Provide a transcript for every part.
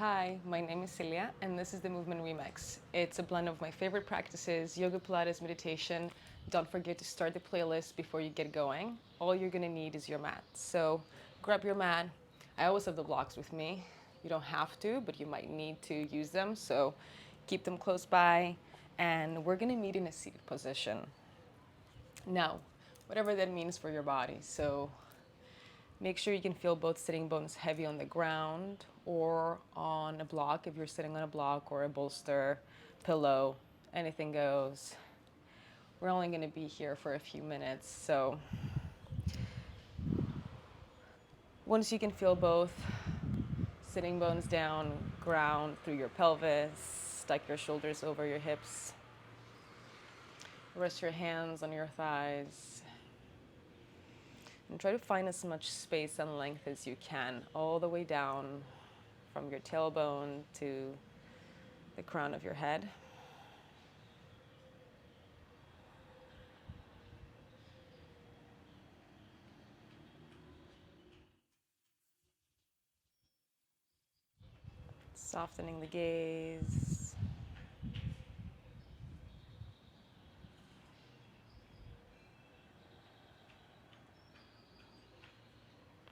Hi, my name is Celia, and this is the Movement Remix. It's a blend of my favorite practices, yoga, Pilates, meditation. Don't forget to start the playlist before you get going. All you're gonna need is your mat. So grab your mat. I always have the blocks with me. You don't have to, but you might need to use them. So keep them close by, and we're gonna meet in a seated position. Now, whatever that means for your body. So make sure you can feel both sitting bones heavy on the ground or on a block if you're sitting on a block or a bolster, pillow, anything goes. We're only going to be here for a few minutes. So once you can feel both sitting bones down, ground through your pelvis, stack your shoulders over your hips, rest your hands on your thighs, and try to find as much space and length as you can, all the way down from your tailbone to the crown of your head. Softening the gaze.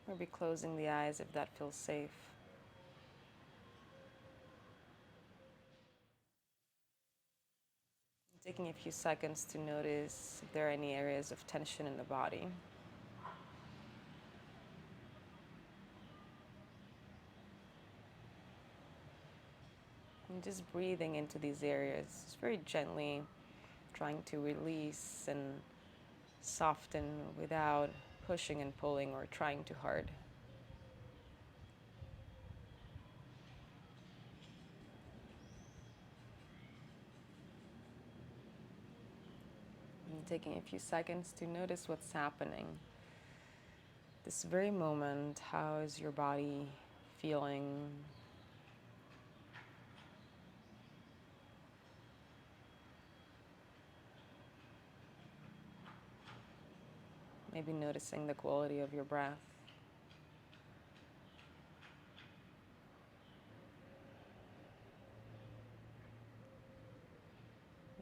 Maybe closing the eyes if that feels safe. Taking a few seconds to notice if there are any areas of tension in the body. And just breathing into these areas, just very gently trying to release and soften without pushing and pulling or trying too hard. And taking a few seconds to notice what's happening. This very moment, how is your body feeling? Maybe noticing the quality of your breath.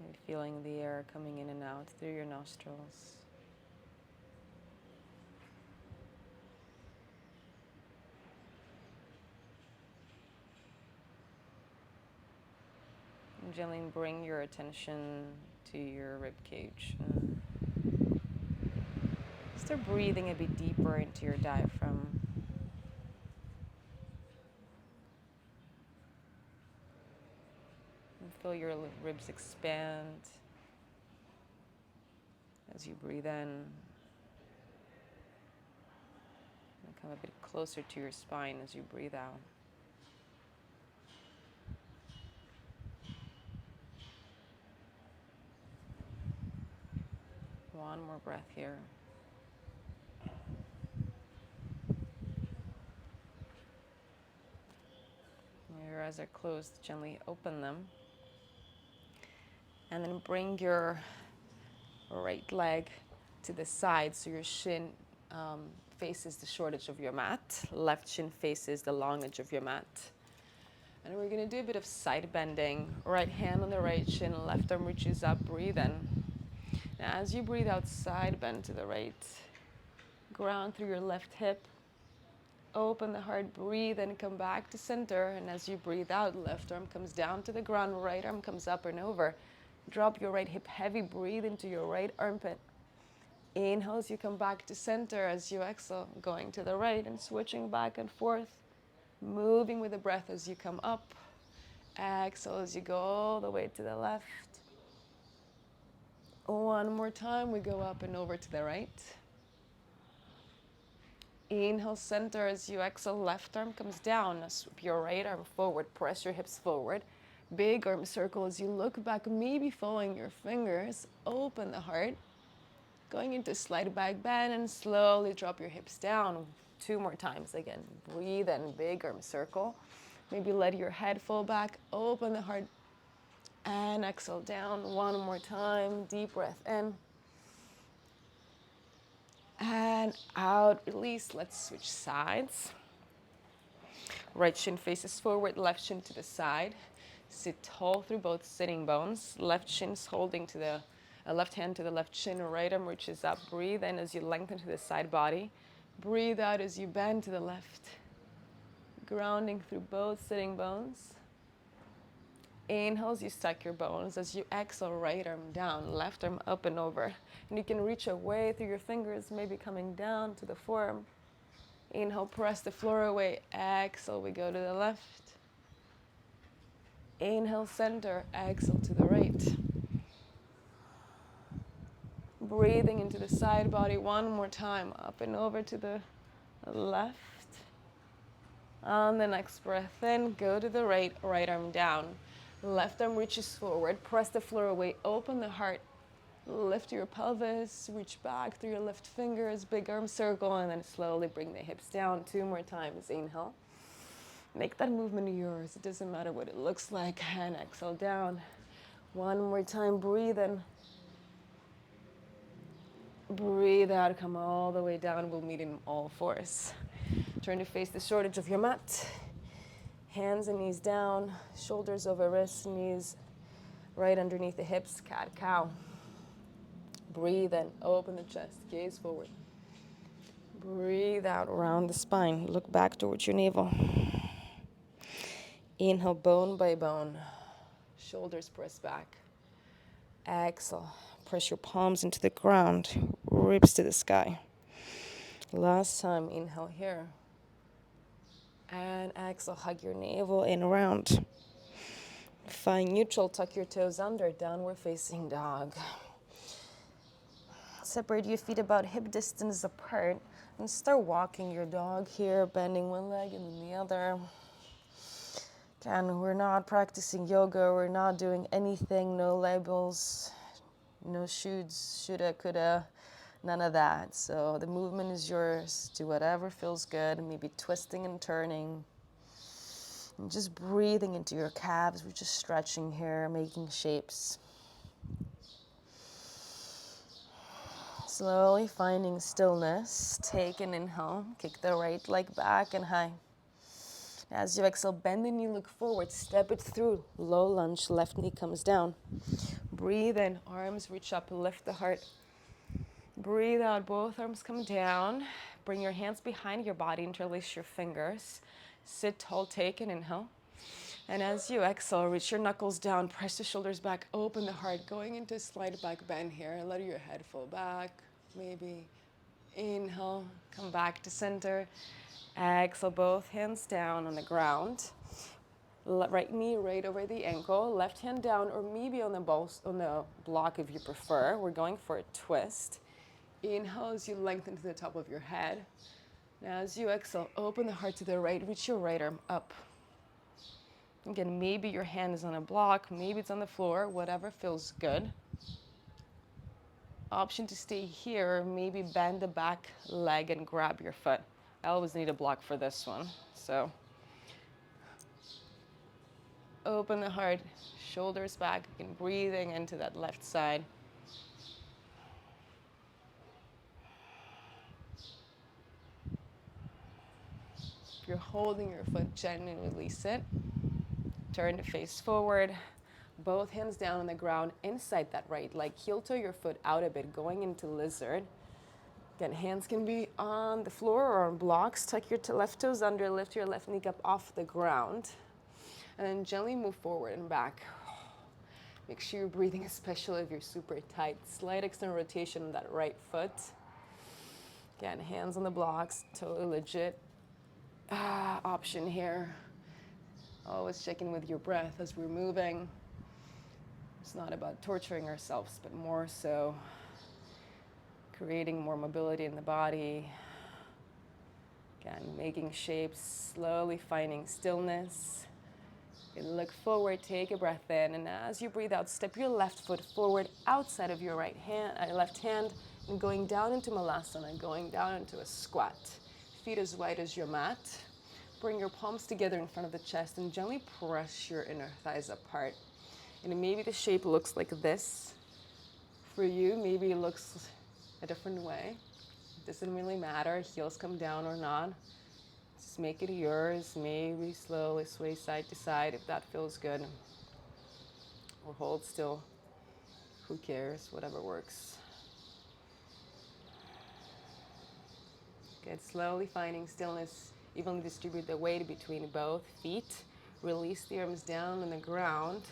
And feeling the air coming in and out through your nostrils. And gently bring your attention to your rib cage. And start breathing a bit deeper into your diaphragm. And feel your ribs expand as you breathe in. And come a bit closer to your spine as you breathe out. One more breath here. When your eyes are closed, gently open them. And then bring your right leg to the side so your shin faces the short edge of your mat. Left shin faces the long edge of your mat. And we're going to do a bit of side bending. Right hand on the right shin, left arm reaches up, breathe in. Now as you breathe out, side bend to the right. Ground through your left hip. Open the heart, breathe and come back to center. And as you breathe out, left arm comes down to the ground, right arm comes up and over. Drop your right hip heavy, breathe into your right armpit. Inhale as you come back to center. As you exhale, going to the right and switching back and forth. Moving with the breath as you come up. Exhale as you go all the way to the left. One more time, we go up and over to the right. Inhale, center. As you exhale, left arm comes down. Now sweep your right arm forward. Press your hips forward. Big arm circle as you look back, maybe following your fingers. Open the heart. Going into slight back bend and slowly drop your hips down. Two more times again. Breathe in, big arm circle. Maybe let your head fall back. Open the heart. And exhale down. One more time. Deep breath in. And out, release. Let's switch sides. Right shin faces forward, left shin to the side. Sit tall through both sitting bones. Left shin's holding to the left hand to the left shin, right arm reaches up. Breathe in as you lengthen to the side body. Breathe out as you bend to the left. Grounding through both sitting bones. Inhale as you stack your bones. As you exhale, right arm down, left arm up and over. And you can reach away through your fingers, maybe coming down to the forearm. Inhale, press the floor away. Exhale, we go to the left. Inhale, center. Exhale to the right. Breathing into the side body one more time. Up and over to the left. On the next breath in, go to the right, right arm down. Left arm reaches forward. Press the floor away. Open the heart. Lift your pelvis. Reach back through your left fingers. Big arm circle. And then slowly bring the hips down. 2 more times. Inhale. Make that movement yours. It doesn't matter what it looks like. And exhale down. 1 more time. Breathe in. Breathe out. Come all the way down. We'll meet in all fours. Turn to face the short edge of your mat. Hands and knees down. Shoulders over wrists. Knees right underneath the hips. Cat cow. Breathe in. Open the chest. Gaze forward. Breathe out. Round the spine. Look back towards your navel. Inhale, bone by bone. Shoulders press back. Exhale. Press your palms into the ground. Ribs to the sky. Last time. Inhale here. And exhale. Hug your navel in round. Find neutral. Tuck your toes under. Downward facing dog. Separate your feet about hip distance apart. And start walking your dog here. Bending one leg and then the other. Again, we're not practicing yoga, we're not doing anything, no labels, no shoulds, shoulda, coulda, none of that. So the movement is yours, do whatever feels good, maybe twisting and turning. And just breathing into your calves, we're just stretching here, making shapes. Slowly finding stillness, take an inhale, kick the right leg back and high. As you exhale, bend the knee, look forward, step it through. Low lunge, left knee comes down. Breathe in, arms reach up, lift the heart. Breathe out, both arms come down. Bring your hands behind your body, interlace your fingers. Sit tall, take an inhale. And as you exhale, reach your knuckles down, press the shoulders back, open the heart, going into a slight back bend here. Let your head fall back, maybe. Inhale, come back to center. Exhale, both hands down on the ground. Right knee right over the ankle, left hand down, or maybe on the block if you prefer. We're going for a twist. Inhale as you lengthen to the top of your head. Now as you exhale, open the heart to the right, reach your right arm up. Again, maybe your hand is on a block, maybe it's on the floor, whatever feels good. Option to stay here, maybe bend the back leg and grab your foot. I always need a block for this one. So open the heart, shoulders back, and breathing into that left side. If you're holding your foot, gently release it. Turn to face forward. Both hands down on the ground inside that right leg. Heel toe your foot out a bit, going into lizard. Again, hands can be on the floor or on blocks. Tuck your left toes under, lift your left knee up off the ground. And then gently move forward and back. Make sure you're breathing, especially if you're super tight. Slight external rotation on that right foot. Again, hands on the blocks, totally legit option here. Always check in with your breath as we're moving. It's not about torturing ourselves, but more so creating more mobility in the body. Again, making shapes, slowly finding stillness. You look forward, take a breath in, and as you breathe out, step your left foot forward outside of your left hand, and going down into Malasana, going down into a squat. Feet as wide as your mat. Bring your palms together in front of the chest and gently press your inner thighs apart. And maybe the shape looks like this. For you, maybe it looks a different way. It doesn't really matter, heels come down or not. Just make it yours. Maybe slowly sway side to side if that feels good. Or hold still. Who cares? Whatever works. Good. Slowly finding stillness. Evenly distribute the weight between both feet. Release the arms down on the ground.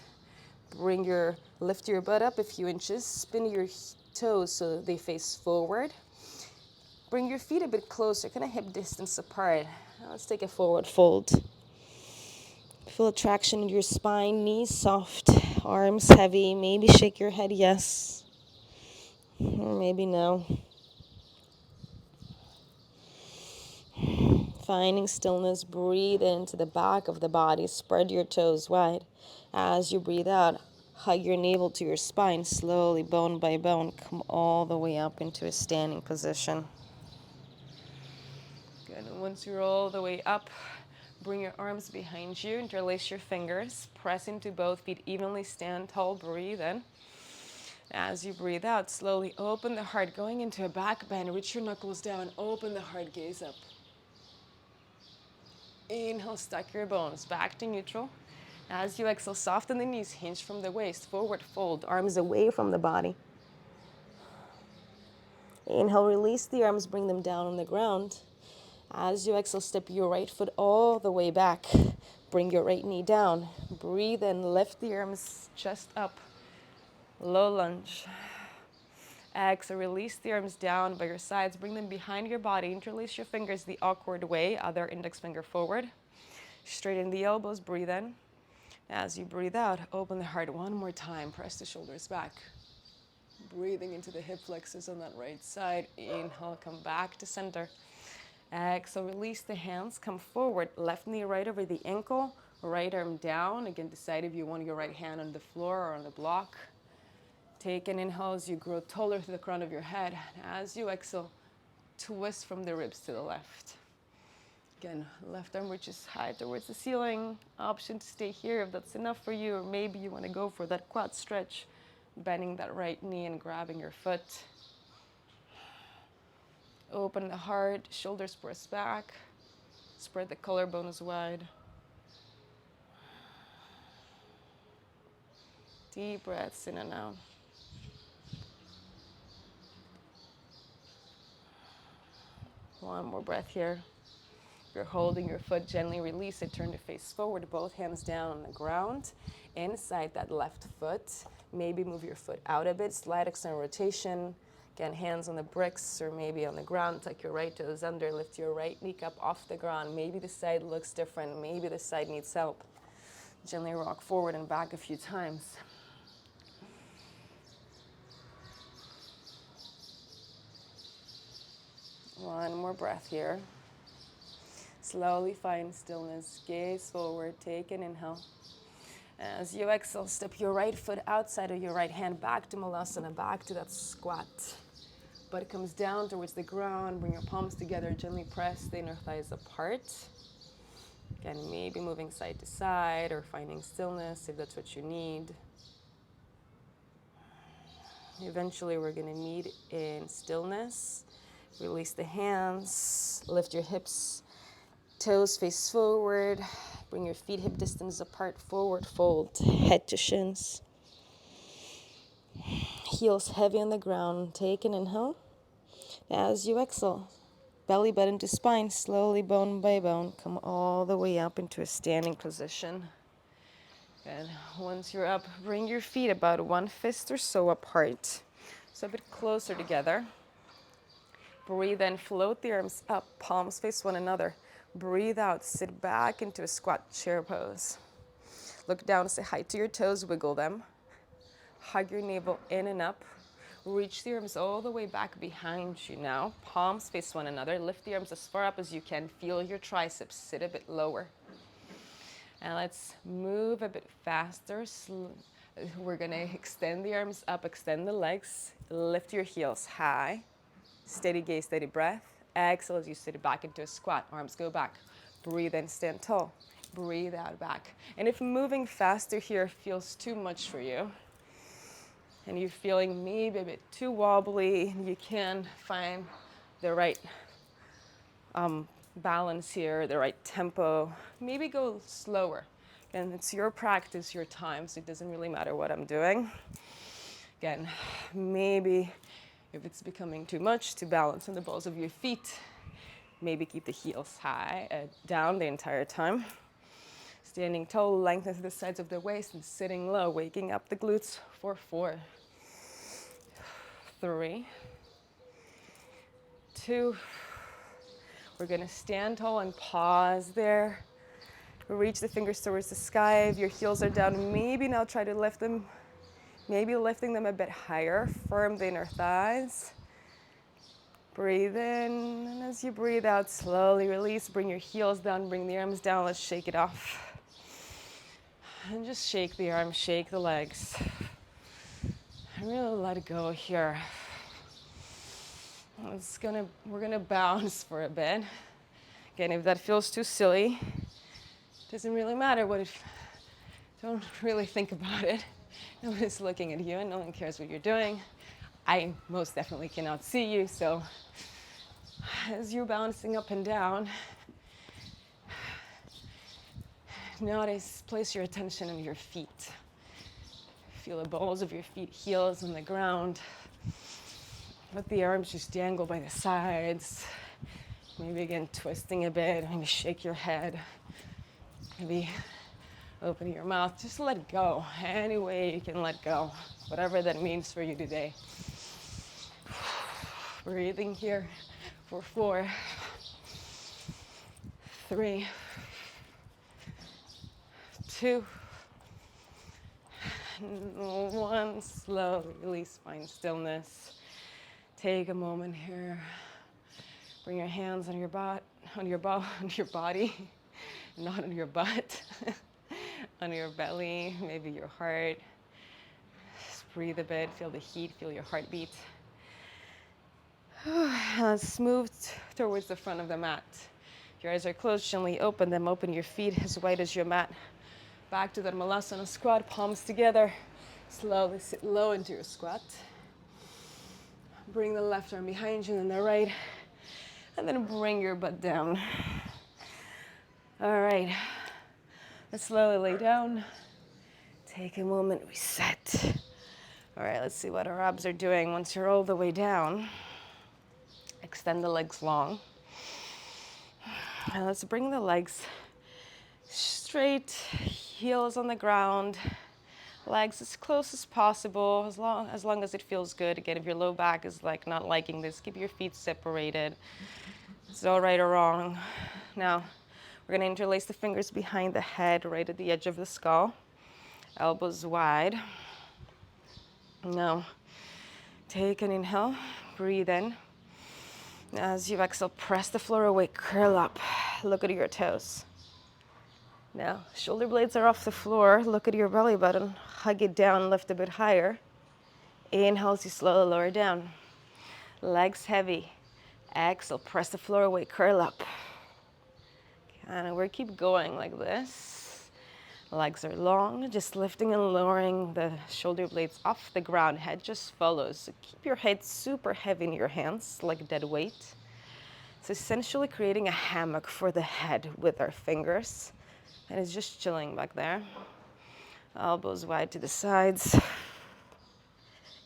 Lift your butt up a few inches. Spin your toes so they face forward. Bring your feet a bit closer, kind of hip distance apart. Now let's take a forward fold. Feel traction in your spine, knees soft, arms heavy. Maybe shake your head yes, or maybe no. Finding stillness, breathe into the back of the body. Spread your toes wide. As you breathe out, hug your navel to your spine. Slowly, bone by bone, come all the way up into a standing position. Good. And once you're all the way up, bring your arms behind you. Interlace your fingers. Press into both feet evenly. Stand tall. Breathe in. As you breathe out, slowly open the heart, going into a back bend. Reach your knuckles down. Open the heart, gaze up. Inhale, stack your bones back to neutral. As you exhale, soften the knees, hinge from the waist, forward fold, arms away from the body. Inhale, release the arms, bring them down on the ground. As you exhale, step your right foot all the way back. Bring your right knee down. Breathe in, lift the arms, chest up, low lunge. Exhale, release the arms down by your sides, bring them behind your body. Interlace your fingers the awkward way, other index finger forward. Straighten the elbows, breathe in. As you breathe out, open the heart one more time. Press the shoulders back. Breathing into the hip flexors on that right side. Inhale, come back to center. Exhale, release the hands, come forward. Left knee right over the ankle, right arm down. Again, decide if you want your right hand on the floor or on the block. Take an inhale as you grow taller to the crown of your head. As you exhale, twist from the ribs to the left. Again, left arm reaches high towards the ceiling. Option to stay here if that's enough for you, or maybe you want to go for that quad stretch, bending that right knee and grabbing your foot. Open the heart, shoulders press back. Spread the collarbones wide. Deep breaths in and out. One more breath here. You're holding your foot, gently release it, turn to face forward, both hands down on the ground, inside that left foot. Maybe move your foot out a bit, slight external rotation. Again, hands on the bricks or maybe on the ground, tuck your right toes under, lift your right knee up off the ground. Maybe the side looks different, maybe the side needs help. Gently rock forward and back a few times. One more breath here. Slowly find stillness, gaze forward, take an inhale. As you exhale, step your right foot outside of your right hand, back to Malasana, back to that squat. Butt comes down towards the ground, bring your palms together, gently press the inner thighs apart. Again, maybe moving side to side or finding stillness if that's what you need. Eventually, we're going to meet in stillness. Release the hands, lift your hips. Toes face forward. Bring your feet hip distance apart. Forward fold. Head to shins. Heels heavy on the ground. Take an inhale. As you exhale, belly button to spine. Slowly, bone by bone, come all the way up into a standing position. And once you're up, bring your feet about one fist or so apart. So a bit closer together. Breathe in, float the arms up, palms face one another. Breathe out, sit back into a squat chair pose. Look down, say hi to your toes, wiggle them. Hug your navel in and up. Reach the arms all the way back behind you now. Palms face one another. Lift the arms as far up as you can. Feel your triceps, sit a bit lower. And let's move a bit faster. We're gonna extend the arms up, extend the legs. Lift your heels high. Steady gaze, steady breath. Exhale as you sit back into a squat. Arms go back. Breathe in, stand tall. Breathe out, back. And if moving faster here feels too much for you, and you're feeling maybe a bit too wobbly, you can find the right balance here, the right tempo. Maybe go slower. Again, it's your practice, your time, so it doesn't really matter what I'm doing. Again, maybe if it's becoming too much, to balance on the balls of your feet. Maybe keep the heels high, down the entire time. Standing tall, lengthen the sides of the waist and sitting low, waking up the glutes for 4, 3, 2. We're gonna stand tall and pause there. Reach the fingers towards the sky. If your heels are down, maybe now try to lift them. Maybe lifting them a bit higher. Firm the inner thighs. Breathe in, and as you breathe out, slowly release. Bring your heels down, bring the arms down. Let's shake it off. And just shake the arms, shake the legs. And really let it go here. We're gonna bounce for a bit. Again, if that feels too silly, doesn't really matter don't really think about it. No one's looking at you and no one cares what you're doing. I most definitely cannot see you, so as you're bouncing up and down, place your attention on your feet. Feel the balls of your feet, heels on the ground. Let the arms just dangle by the sides. Maybe again, twisting a bit, maybe shake your head. Maybe open your mouth, just let go. Any way you can let go, whatever that means for you today. Breathing here for 4, 3, 2, 1. Slowly release, find stillness. Take a moment here. Bring your hands on your on your body, not on your butt, on your belly, maybe your heart. Just breathe a bit, feel the heat, feel your heartbeat. Let's move towards the front of the mat. Your eyes are closed, gently open them. Open your feet as wide as your mat. Back to that Malasana squat, palms together. Slowly sit low into your squat. Bring the left arm behind you and the right. And then bring your butt down. All right. Let's slowly lay down. Take a moment, reset. All right, let's see what our abs are doing. Once you're all the way down, extend the legs long. And let's bring the legs straight, heels on the ground, legs as close as possible, as long as it feels good. Again, if your low back is like not liking this, keep your feet separated. It's all right or wrong. Now, we're gonna interlace the fingers behind the head, right at the edge of the skull. Elbows wide. Now, take an inhale, breathe in. As you exhale, press the floor away, curl up, look at your toes. Now, shoulder blades are off the floor, look at your belly button, hug it down, lift a bit higher. Inhale as you slowly lower down. Legs heavy. Exhale, press the floor away, curl up. And we'll keep going like this. Legs are long, just lifting and lowering the shoulder blades off the ground. Head just follows. So keep your head super heavy in your hands, like dead weight. It's essentially creating a hammock for the head with our fingers. And it's just chilling back there. Elbows wide to the sides.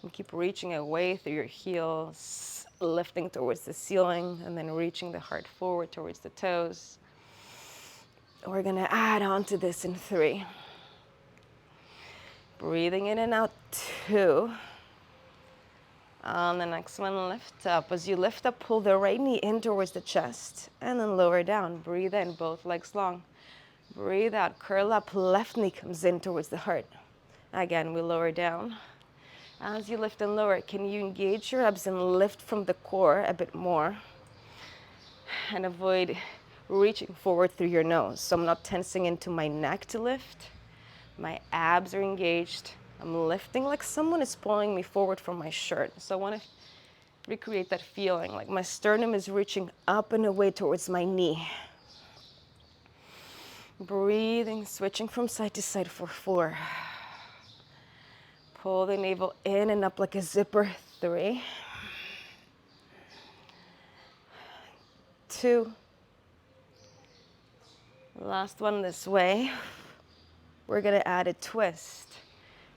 And keep reaching away through your heels, lifting towards the ceiling, and then reaching the heart forward towards the toes. We're gonna add on to this in 3. Breathing in and out, 2. On the next one, lift up. As you lift up, pull the right knee in towards the chest, and then lower down. Breathe in, both legs long. Breathe out, curl up, left knee comes in towards the heart. Again, we lower down. As you lift and lower, can you engage your abs and lift from the core a bit more? And avoid reaching forward through your nose. So I'm not tensing into my neck to lift. My abs are engaged. I'm lifting like someone is pulling me forward from my shirt. So I want to recreate that feeling, like my sternum is reaching up and away towards my knee. Breathing, switching from side to side for 4. Pull the navel in and up like a zipper, 3. 2. Last one this way. We're gonna add a twist.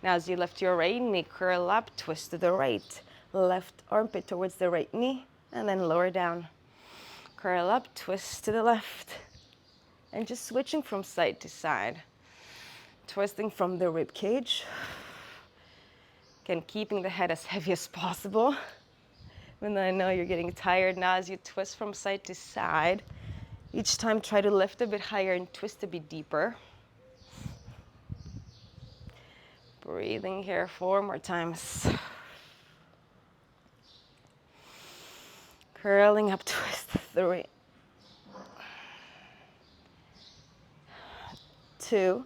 Now as you lift your right knee, curl up, twist to the right. Left armpit towards the right knee, and then lower down. Curl up, twist to the left. And just switching from side to side. Twisting from the rib cage. Again, keeping the head as heavy as possible. Even though I know you're getting tired now, as you twist from side to side, each time try to lift a bit higher and twist a bit deeper. Breathing here 4 more times. Curling up, twist 3, 2.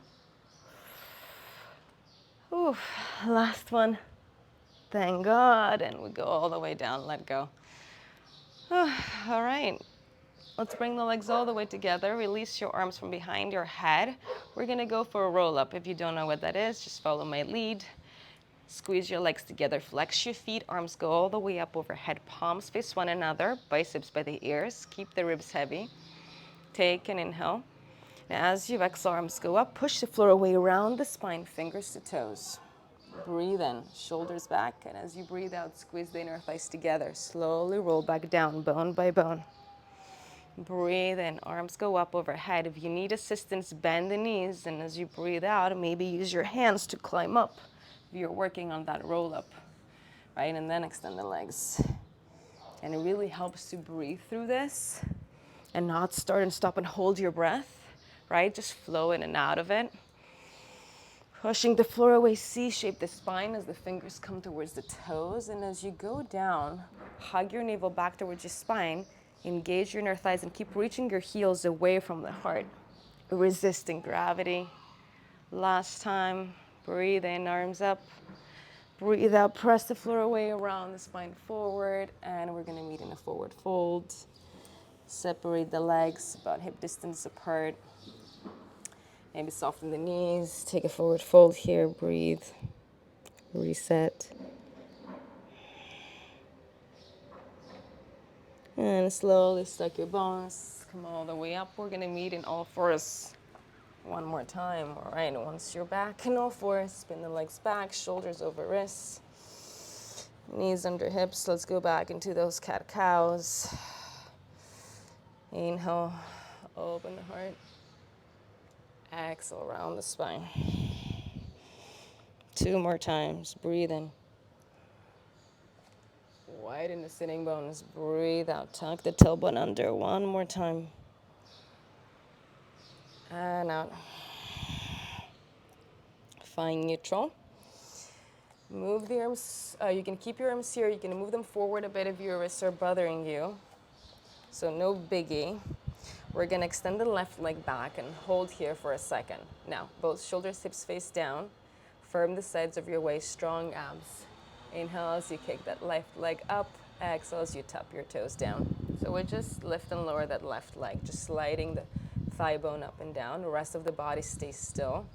Ooh, last one. Thank God. And we go all the way down, let go. All right. Let's bring the legs all the way together. Release your arms from behind your head. We're gonna go for a roll up. If you don't know what that is, just follow my lead. Squeeze your legs together, flex your feet, arms go all the way up overhead, palms face one another, biceps by the ears, keep the ribs heavy. Take an inhale. Now as you exhale, arms go up, push the floor away around the spine, fingers to toes. Breathe in, shoulders back, and as you breathe out, squeeze the inner thighs together. Slowly roll back down, bone by bone. Breathe in, arms go up overhead. If you need assistance, bend the knees, and as you breathe out, maybe use your hands to climb up if you're working on that roll up, right? And then extend the legs. And it really helps to breathe through this and not start and stop and hold your breath, right? Just flow in and out of it. Pushing the floor away, C-shape the spine as the fingers come towards the toes. And as you go down, hug your navel back towards your spine, engage your inner thighs, and keep reaching your heels away from the heart, resisting gravity. Last time, breathe in, arms up. Breathe out, press the floor away around the spine forward, and we're gonna meet in a forward fold. Separate the legs about hip distance apart. Maybe soften the knees, take a forward fold here, breathe, reset. And slowly stack your bones, come all the way up. We're gonna meet in all fours one more time. All right, once you're back in all fours, spin the legs back, shoulders over wrists, knees under hips. Let's go back into those cat-cows. Inhale, open the heart. Exhale, around the spine. 2 more times, breathe in. Widen the sitting bones, breathe out, tuck the tailbone under. 1 more time. And out. Find neutral. Move the arms, you can keep your arms here, you can move them forward a bit if your wrists are bothering you. So no biggie. We're gonna extend the left leg back and hold here for a second. Now, both shoulders, hips face down. Firm the sides of your waist, strong abs. Inhale as you kick that left leg up. Exhale as you tap your toes down. So we just lift and lower that left leg, just sliding the thigh bone up and down. The rest of the body stays still.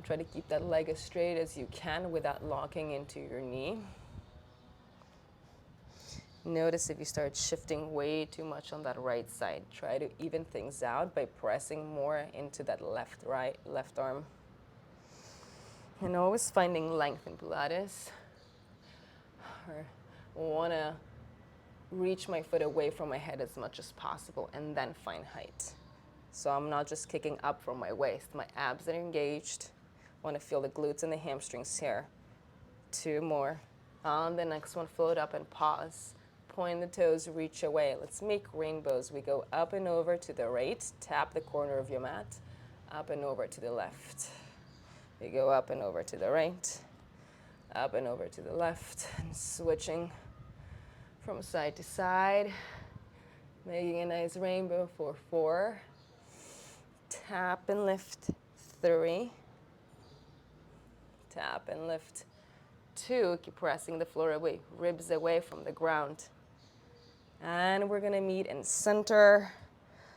Try to keep that leg as straight as you can without locking into your knee. Notice if you start shifting way too much on that right side. Try to even things out by pressing more into that left arm. And always finding length in Pilates. Or wanna reach my foot away from my head as much as possible and then find height. So I'm not just kicking up from my waist. My abs are engaged. Wanna feel the glutes and the hamstrings here. 2 more. On the next one, float up and pause. Point the toes, reach away. Let's make rainbows. We go up and over to the right, tap the corner of your mat, up and over to the left. We go up and over to the right, up and over to the left, and switching from side to side, making a nice rainbow for 4. Tap and lift, 3. Tap and lift, 2. Keep pressing the floor away, ribs away from the ground. And we're gonna meet in center.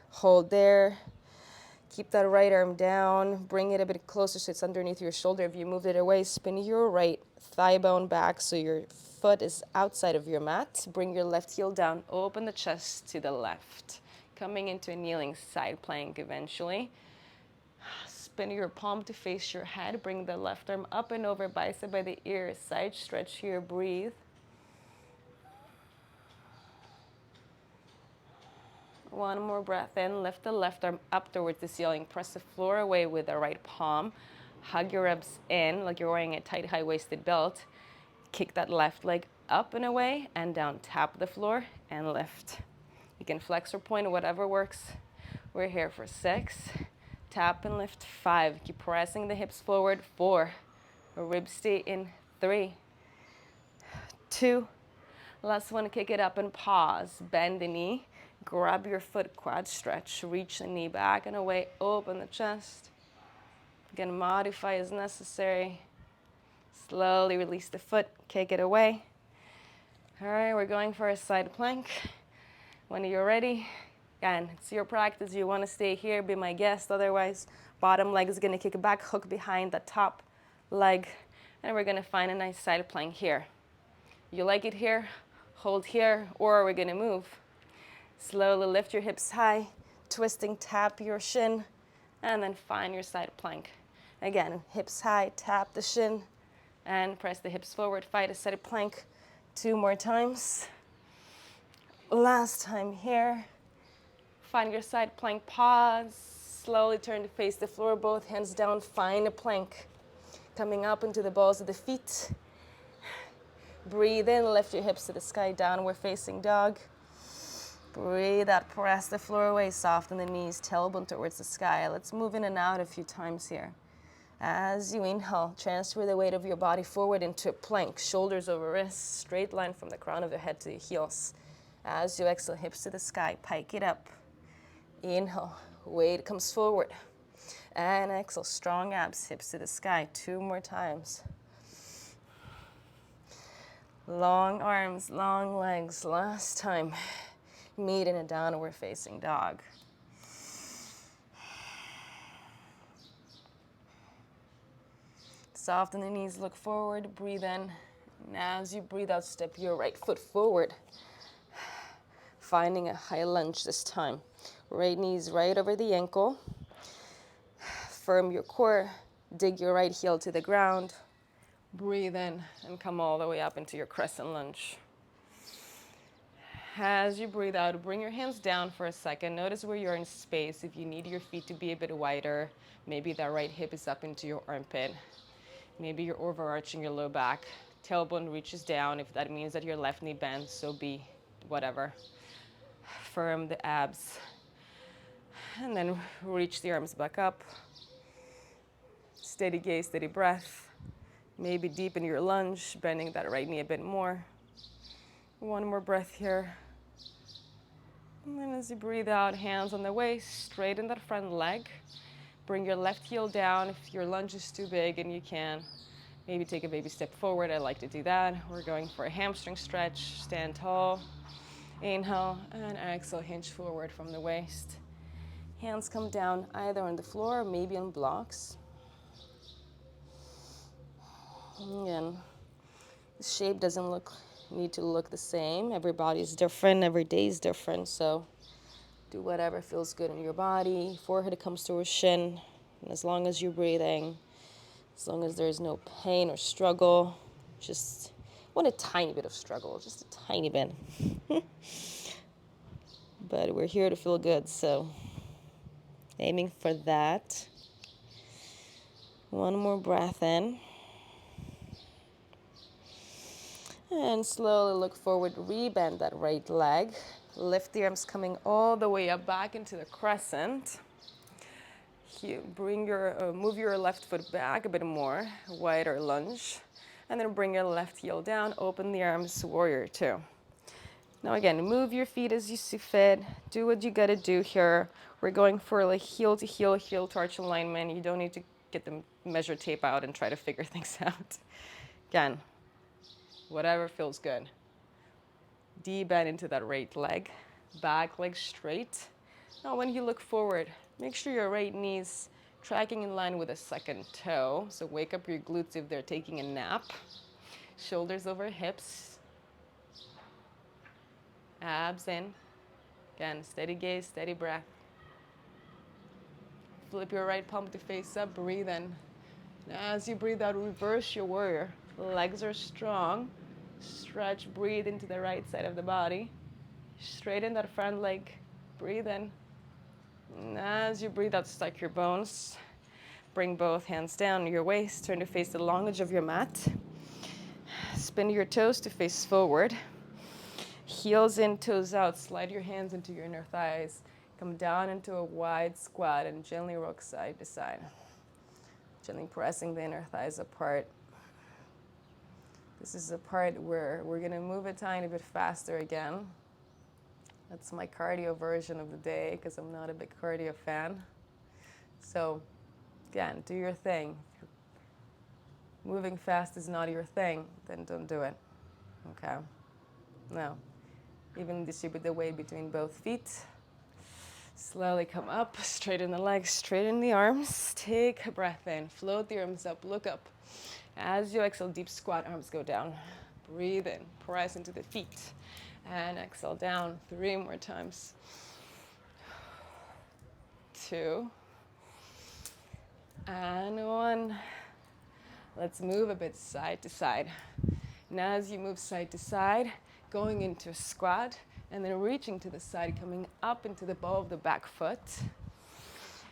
Hold there. Keep that right arm down. Bring it a bit closer so it's underneath your shoulder. If you moved it away, spin your right thigh bone back so your foot is outside of your mat. Bring your left heel down. Open the chest to the left. coming into a kneeling side plank eventually. Spin your palm to face your head. Bring the left arm up and over, bicep by the ear. Side stretch here, breathe. One more breath in. Lift the left arm up towards the ceiling. Press the floor away with the right palm. Hug your ribs in like you're wearing a tight high-waisted belt. Kick that left leg up and away and down. Tap the floor and lift. You can flex or point, whatever works. We're here for 6. Tap and lift. 5. Keep pressing the hips forward. 4. Ribs stay in. 3. 2. Last one, kick it up and pause. Bend the knee. Grab your foot, quad stretch. Reach the knee back and away. Open the chest. Again, modify as necessary. Slowly release the foot. Kick it away. All right, we're going for a side plank. When you're ready, again, it's your practice. You want to stay here, be my guest. Otherwise, bottom leg is going to kick it back, hook behind the top leg. And we're going to find a nice side plank here. You like it here? Hold here, or we're going to move. Slowly lift your hips high, twisting, tap your shin, and then find your side plank. Again, hips high, tap the shin, and press the hips forward. Find a side plank 2 more times. Last time here. Find your side plank, pause. Slowly turn to face the floor, both hands down, find a plank. Coming up into the balls of the feet. Breathe in, lift your hips to the sky, downward facing dog. Breathe out, press the floor away, soften the knees, tailbone towards the sky. Let's move in and out a few times here. As you inhale, transfer the weight of your body forward into a plank, shoulders over wrists, straight line from the crown of the head to the heels. As you exhale, hips to the sky, pike it up. Inhale, weight comes forward. And exhale, strong abs, hips to the sky. 2 more times. Long arms, long legs. Last time. Meet in a downward facing dog. Soften the knees, look forward, breathe in. And as you breathe out, step your right foot forward. Finding a high lunge this time. Right knee's right over the ankle. Firm your core, dig your right heel to the ground. Breathe in and come all the way up into your crescent lunge. As you breathe out, bring your hands down for a second. Notice where you're in space. If you need your feet to be a bit wider, maybe that right hip is up into your armpit. Maybe you're overarching your low back. Tailbone reaches down. If that means that your left knee bends, so be whatever. Firm the abs. And then reach the arms back up. Steady gaze, steady breath. Maybe deepen your lunge, bending that right knee a bit more. One more breath here. And then as you breathe out, hands on the waist, straighten that front leg. Bring your left heel down. If your lunge is too big and you can, maybe take a baby step forward. I like to do that. We're going for a hamstring stretch. Stand tall. Inhale and exhale, hinge forward from the waist. Hands come down either on the floor or maybe on blocks. Again, the shape doesn't need to look the same. Every body is different, every day is different, so do whatever feels good in your body. Forehead comes towards shin, and as long as you're breathing, as long as there's no pain or struggle, just want a tiny bit of struggle, just a tiny bit. But we're here to feel good, so aiming for that. One more breath in. And slowly look forward, rebend that right leg. Lift the arms coming all the way up back into the crescent. Move your left foot back a bit more, wider lunge. And then bring your left heel down, open the arms, warrior 2. Now again, move your feet as you see fit. Do what you gotta do here. We're going for like heel to heel, heel to arch alignment. You don't need to get the measure tape out and try to figure things out. Again, whatever feels good. D-bend into that right leg. Back leg straight. Now when you look forward, make sure your right knee's tracking in line with the second toe. So wake up your glutes if they're taking a nap. Shoulders over hips. Abs in. Again, steady gaze, steady breath. Flip your right palm to face up, breathe in. As you breathe out, reverse your warrior. Legs are strong. Stretch, breathe into the right side of the body. Straighten that front leg. Breathe in. And as you breathe out, stack your bones. Bring both hands down your waist. Turn to face the long edge of your mat. Spin your toes to face forward. Heels in, toes out. Slide your hands into your inner thighs. Come down into a wide squat and gently rock side to side. Gently pressing the inner thighs apart. This is the part where we're going to move a tiny bit faster again. That's my cardio version of the day because I'm not a big cardio fan. So again, do your thing. If moving fast is not your thing, then don't do it. Okay? Now, even distribute the weight between both feet. Slowly come up, straighten the legs, straighten the arms. Take a breath in, float the arms up, look up. As you exhale, deep squat, arms go down. Breathe in, press into the feet. And exhale down 3 more times. 2. And 1. Let's move a bit side to side. Now as you move side to side, going into a squat, and then reaching to the side, coming up into the ball of the back foot.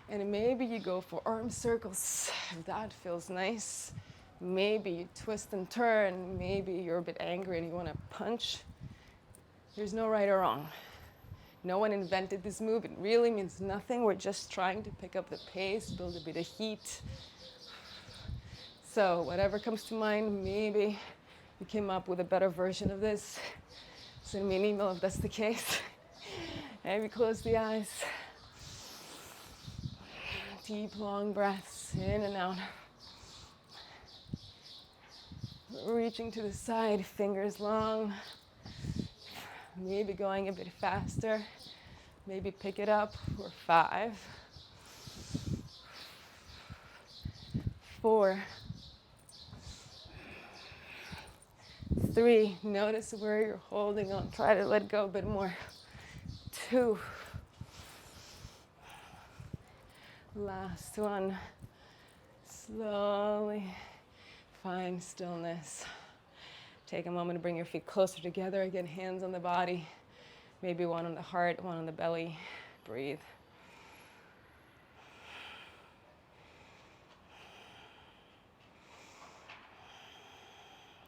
And maybe you go for arm circles, if that feels nice. Maybe you twist and turn. Maybe you're a bit angry and you want to punch. There's no right or wrong. No one invented this move. It really means nothing. We're just trying to pick up the pace, build a bit of heat. So whatever comes to mind, maybe you came up with a better version of this. Send me an email if that's the case. Maybe close the eyes. Deep, long breaths in and out. Reaching to the side, fingers long. Maybe going a bit faster. Maybe pick it up for 5. 4. 3. Notice where you're holding on. Try to let go a bit more. 2. Last one. Slowly find stillness. Take a moment to bring your feet closer together. Again, hands on the body. Maybe one on the heart, one on the belly. Breathe.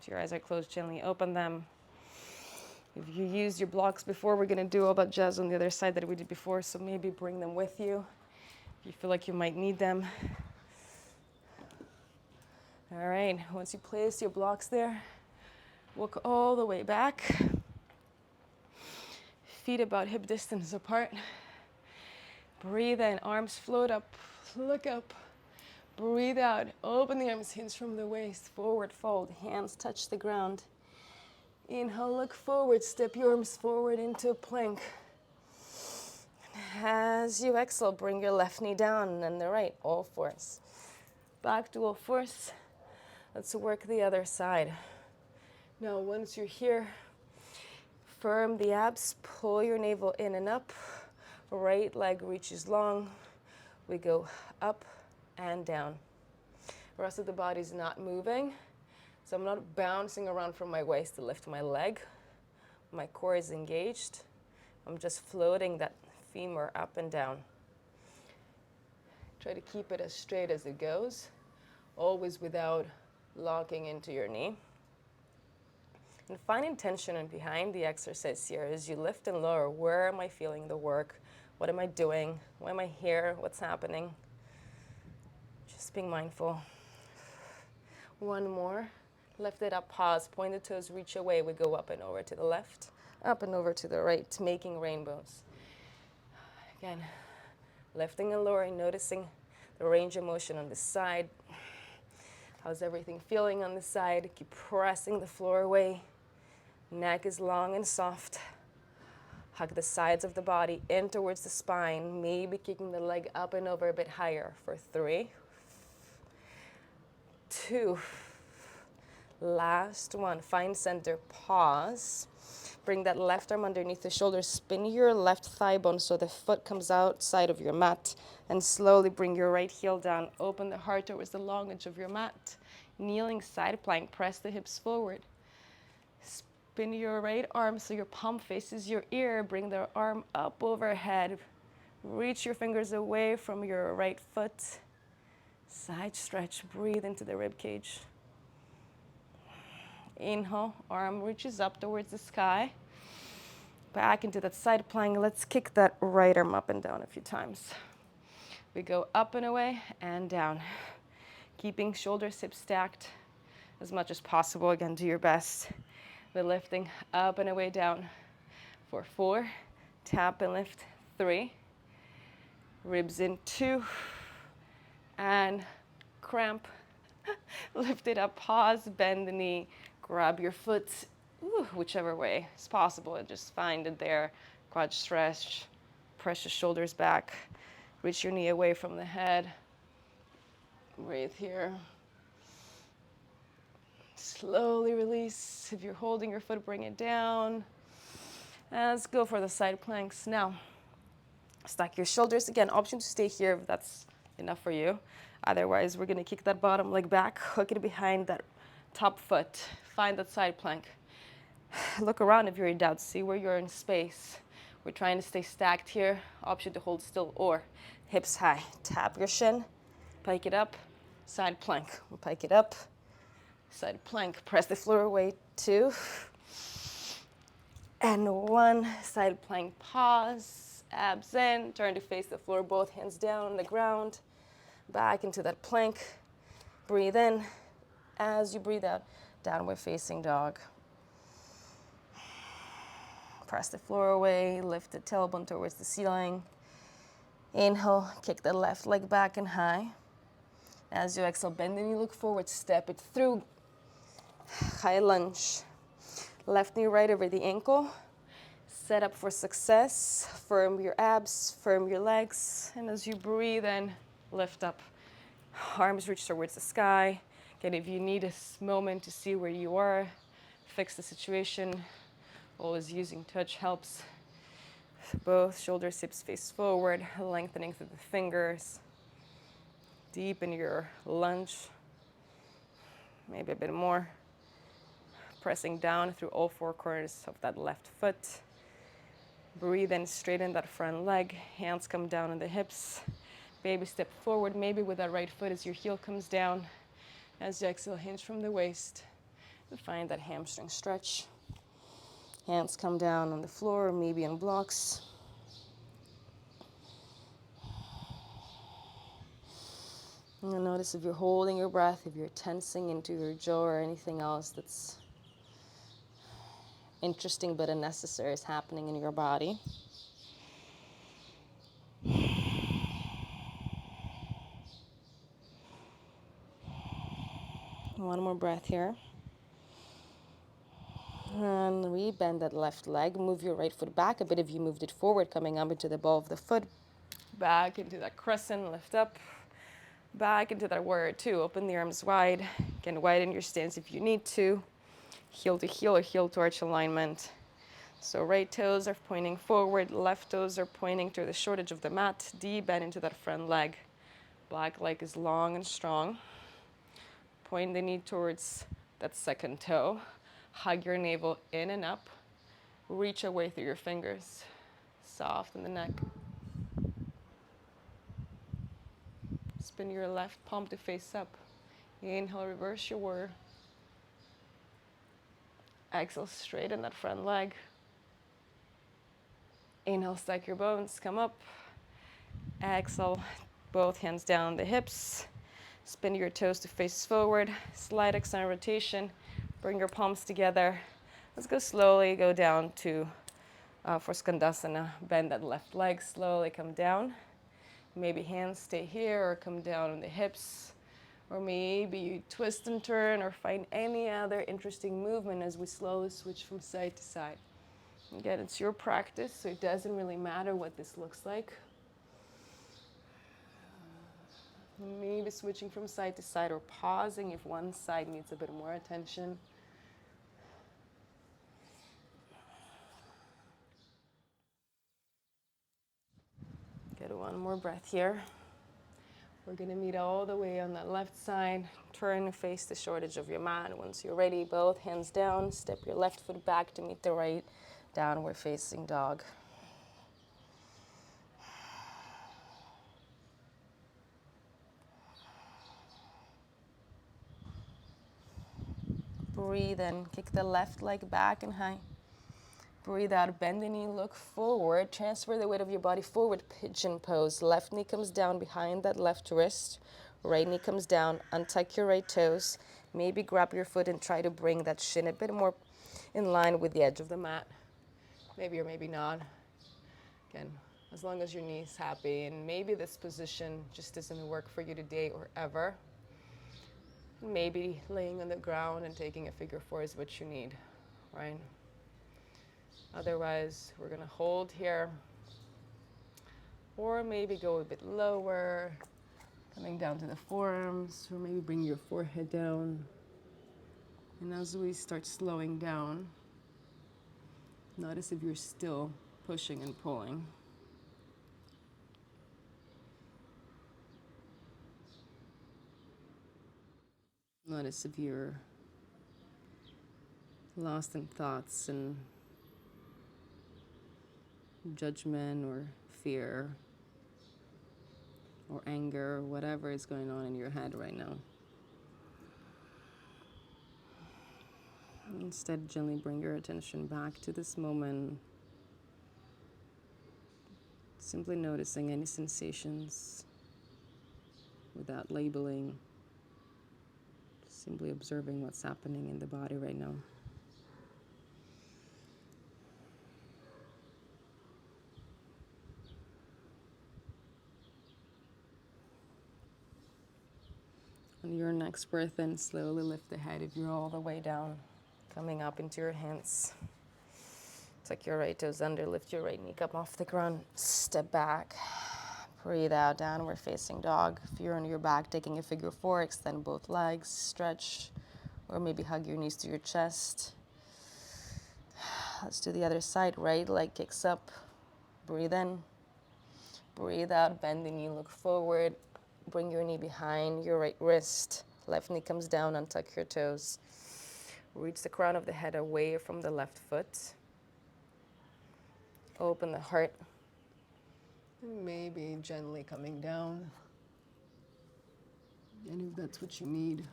If your eyes are closed, gently open them. If you used your blocks before, we're going to do all that jazz on the other side that we did before, so maybe bring them with you if you feel like you might need them. All right, once you place your blocks there, walk all the way back. Feet about hip distance apart. Breathe in, arms float up, look up. Breathe out, open the arms, hinge from the waist, forward fold, hands touch the ground. Inhale, look forward, step your arms forward into a plank. As you exhale, bring your left knee down and the right, all fours. Back to all fours. Let's work the other side. Now, once you're here, firm the abs, pull your navel in and up. Right leg reaches long. We go up and down. The rest of the body is not moving, so I'm not bouncing around from my waist to lift my leg. My core is engaged. I'm just floating that femur up and down. Try to keep it as straight as it goes, always without locking into your knee. And find intention behind the exercise here as you lift and lower. Where am I feeling the work? What am I doing? Why am I here? What's happening? Just being mindful. One more. Lift it up, pause, point the toes, reach away. We go up and over to the left, up and over to the right, making rainbows. Again, lifting and lowering, noticing the range of motion on the side. How's everything feeling on the side? Keep pressing the floor away. Neck is long and soft. Hug the sides of the body in towards the spine, maybe kicking the leg up and over a bit higher for 3, 2, last one. Find center, pause. Bring that left arm underneath the shoulder. Spin your left thigh bone so the foot comes outside of your mat. And slowly bring your right heel down. Open the heart towards the long edge of your mat. Kneeling side plank. Press the hips forward. Spin your right arm so your palm faces your ear. Bring the arm up overhead. Reach your fingers away from your right foot. Side stretch. Breathe into the rib cage. Inhale, arm reaches up towards the sky. Back into that side plank. Let's kick that right arm up and down a few times. We go up and away and down. Keeping shoulders, hips stacked as much as possible. Again, do your best. We're lifting up and away down for 4. Tap and lift 3. Ribs in 2. And cramp. Lift it up, pause, bend the knee. Grab your foot, whichever way is possible, and just find it there. Quad stretch, press your shoulders back, reach your knee away from the head. Breathe here. Slowly release. If you're holding your foot, bring it down. And let's go for the side planks. Now, stack your shoulders. Again, option to stay here if that's enough for you. Otherwise, we're going to kick that bottom leg back, hook it behind that top foot. Find that side plank. Look around if you're in doubt. See where you're in space. We're trying to stay stacked here. Option to hold still or hips high. Tap your shin. Pike it up. Side plank. We'll pike it up. Side plank. Press the floor away. 2. And 1. Side plank. Pause. Abs in. Turn to face the floor. Both hands down on the ground. Back into that plank. Breathe in. As you breathe out, downward facing dog. Press the floor away, lift the tailbone towards the ceiling. Inhale, kick the left leg back and high. As you exhale, bend the knee, look forward, step it through. High lunge. Left knee right over the ankle. Set up for success. Firm your abs, firm your legs. And as you breathe in, lift up. Arms reach towards the sky. Again, if you need a moment to see where you are, fix the situation, always using touch helps. Both shoulders, hips face forward, lengthening through the fingers. Deepen your lunge, maybe a bit more. Pressing down through all 4 corners of that left foot. Breathe in, straighten that front leg, hands come down on the hips. Baby step forward, maybe with that right foot as your heel comes down. As you exhale, hinge from the waist. And find that hamstring stretch. Hands come down on the floor, maybe on blocks. And notice if you're holding your breath, if you're tensing into your jaw or anything else that's interesting but unnecessary is happening in your body. One more breath here. And rebend that left leg. Move your right foot back a bit if you moved it forward, coming up into the ball of the foot. Back into that crescent, lift up. Back into that warrior 2. Open the arms wide. Again, widen your stance if you need to. Heel to heel or heel to arch alignment. So right toes are pointing forward. Left toes are pointing to the short edge of the mat. Deep bend into that front leg. Back leg is long and strong. Point the knee towards that second toe. Hug your navel in and up. Reach away through your fingers. Soften the neck. Spin your left palm to face up. Inhale, reverse your warrior. Exhale, straighten that front leg. Inhale, stack your bones, come up. Exhale, both hands down the hips. Spin your toes to face forward. Slight external rotation. Bring your palms together. Let's go slowly, go down to for Skandasana. Bend that left leg, slowly come down. Maybe hands stay here or come down on the hips. Or maybe you twist and turn or find any other interesting movement as we slowly switch from side to side. Again, it's your practice, so it doesn't really matter what this looks like. Maybe switching from side to side or pausing if one side needs a bit more attention. One more breath here. We're gonna meet all the way on that left side. Turn and face the short edge of your mat. Once you're ready, both hands down. Step your left foot back to meet the right. Downward facing dog. Breathe in. Kick the left leg back and high. Breathe out. Bend the knee. Look forward. Transfer the weight of your body forward. Pigeon pose. Left knee comes down behind that left wrist. Right knee comes down. Untuck your right toes. Maybe grab your foot and try to bring that shin a bit more in line with the edge of the mat. Maybe or maybe not. Again, as long as your knee's happy. And maybe this position just doesn't work for you today or ever. Maybe laying on the ground and taking a figure four is what you need, right? Otherwise, we're gonna hold here, or maybe go a bit lower, coming down to the forearms, or maybe bring your forehead down. And as we start slowing down, notice if you're still pushing and pulling. Notice if you're lost in thoughts and judgment or fear or anger or whatever is going on in your head right now. Instead, gently bring your attention back to this moment, simply noticing any sensations without labeling, simply observing what's happening in the body right now. On your next breath in, slowly lift the head if you're all the way down, coming up into your hands. Tuck your right toes under, lift your right knee up off the ground, step back. Breathe out, downward facing dog. If you're on your back, taking a figure four, extend both legs, stretch, or maybe hug your knees to your chest. Let's do the other side. Right leg kicks up. Breathe in. Breathe out, bend the knee, look forward. Bring your knee behind your right wrist. Left knee comes down, untuck your toes. Reach the crown of the head away from the left foot. Open the heart. And maybe gently coming down. And if that's what you need.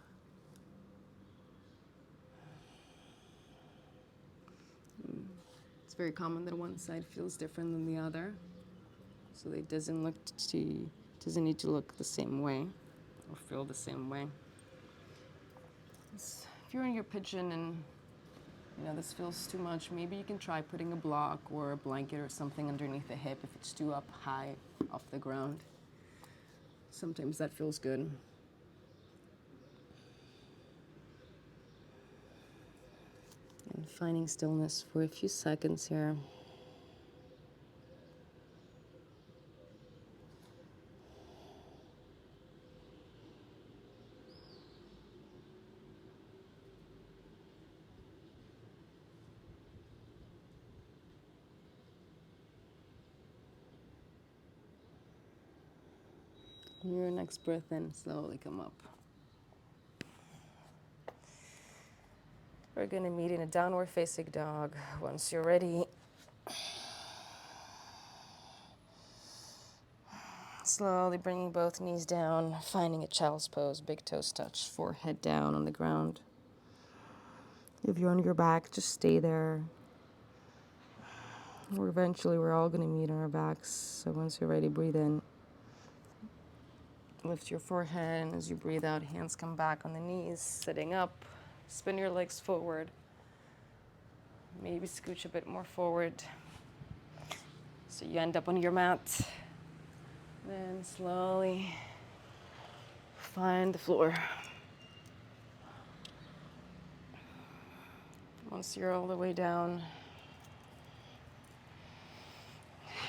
It's very common that one side feels different than the other. So it doesn't need to look the same way or feel the same way. If you're in your pigeon and this feels too much, maybe you can try putting a block or a blanket or something underneath the hip if it's too up high off the ground. Sometimes that feels good. And finding stillness for a few seconds here. Your next breath in, slowly come up. We're gonna meet in a downward facing dog. Once you're ready, slowly bringing both knees down, finding a child's pose, big toes touch, forehead down on the ground. If you're on your back, just stay there. Or eventually we're all gonna meet on our backs. So once you're ready, breathe in. Lift your forehead, and as you breathe out, hands come back on the knees, sitting up. Spin your legs forward. Maybe scooch a bit more forward. So you end up on your mat. Then slowly find the floor. Once you're all the way down,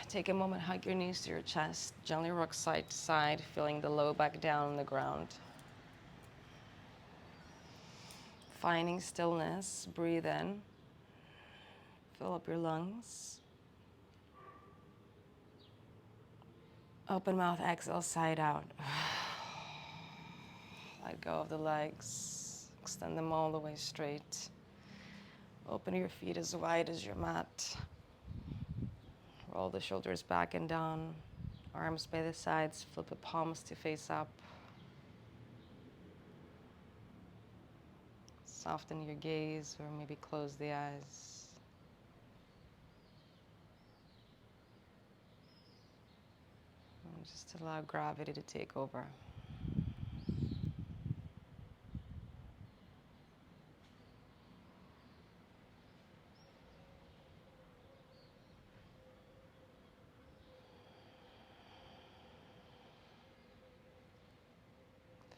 take a moment, hug your knees to your chest, gently rock side to side, feeling the low back down on the ground. Finding stillness, breathe in, fill up your lungs. Open mouth, exhale, side out. Let go of the legs. Extend them all the way straight. Open your feet as wide as your mat. Roll the shoulders back and down. Arms by the sides. Flip the palms to face up. Soften your gaze or maybe close the eyes. And just allow gravity to take over.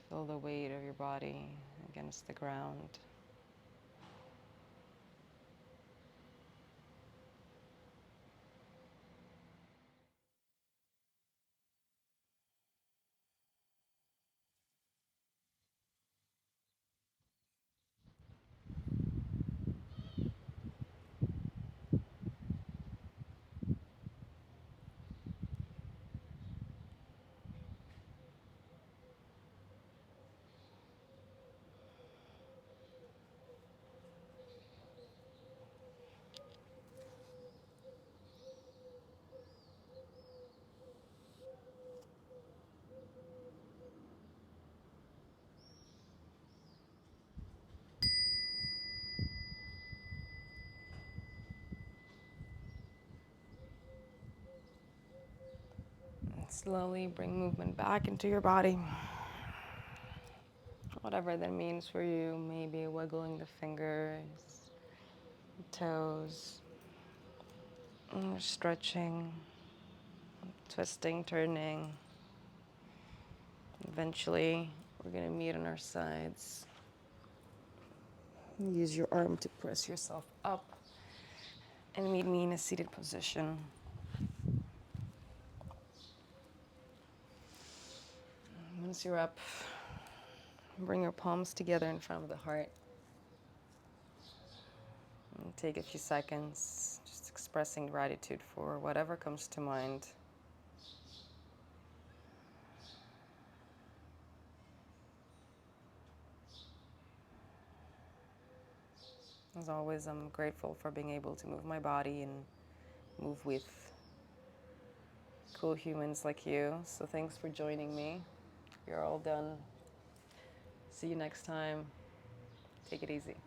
Feel the weight of your body against the ground. Slowly bring movement back into your body. Whatever that means for you, maybe wiggling the fingers, toes, stretching, twisting, turning. Eventually, we're going to meet on our sides. Use your arm to press yourself up and meet me in a seated position. Once you're up, bring your palms together in front of the heart. And take a few seconds just expressing gratitude for whatever comes to mind. As always, I'm grateful for being able to move my body and move with cool humans like you. So thanks for joining me. You're all done. See you next time. Take it easy.